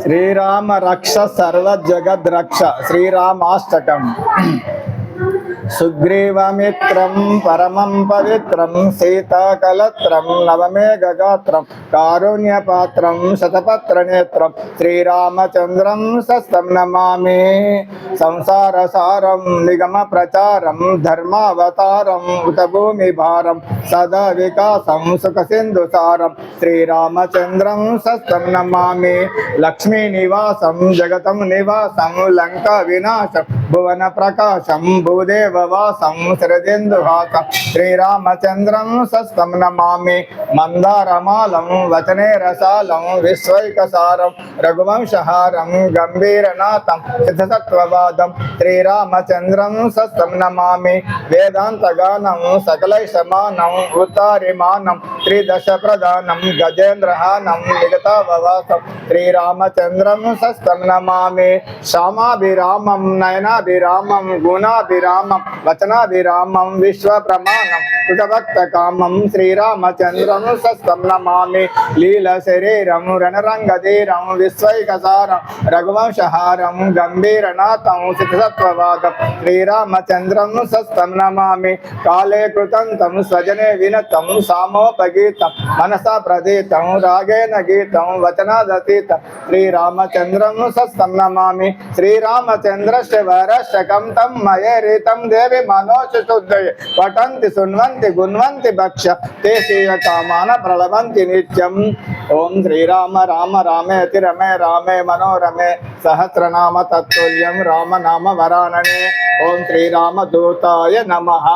శ్రీరామ రక్ష సర్వ జగద్ రక్ష శ్రీరామాష్టకం. సుగ్రీవమిత్రం పరమం పవిత్రం సీతాకలత్రం నవమేఘగాత్రం కారుణ్యపాత్రం శతపత్రనేత్రం శ్రీరామచంద్రం సస్తం నమామి. సంసారసారం నిగమ ప్రచారం ధర్మావతారం ఉతభూమి భారం సదా వికాసం సుఖసింధుసారం శ్రీరామచంద్రం సస్తం నమామి. లక్ష్మీ నివాసం జగతం నివాసం లంకా వినాశం భువన ప్రకాశం భూదేవ వాసం శరదేందుహాసం శ్రీరామచంద్రం సస్తం నమామి. మందారమాలం వచనే రసాలం విశ్వైకసారం రఘువంశహారం గంభీరనాథం సిద్ధసత్వవాదం శ్రీరామచంద్రం సస్తం నమామి. వేదాంతగానం సకలై సమానం ఉత్తారిమానం త్రిదశ ప్రధానం గజేంద్రహానం నిగతావవాసం శ్రీరామచంద్రం సస్తం నమామి. శ్యామాభిరామం నయనాభిరామం గుణాభిరామం వచనాభిరామం విశ్వ ప్రమాణం కృతభక్త కామం శ్రీరామచంద్రం సస్తం నమామి. లీల శరీరం రణరంగధీరం విశ్వైకసారం రఘువంశహారం గంభీరనాథం సిద్ధసత్వవాదం శ్రీరామచంద్రం సస్తం నమామి. కాలే కృతంతం స్వజనే వినతం సామోపగీతం మనసా ప్రదీతం రాగేణ గీతం వచనాదతీతం శ్రీరామచంద్రం సస్తం నమామి. శ్రీరామచంద్ర శివరశకం తం మయేరితం దేవి మనోశుద్ధయే పఠంతి శృణ్వంతి గుణ్వంతి భక్ష ते श्रीय कामान प्रलभन्ति नित्यम्. ओम श्रीराम राम रामेति रमे रामे मनोरमे सहस्रनाम तत्तुल्यं राम नाम वरानने. ओम श्रीराम दूताय नमः.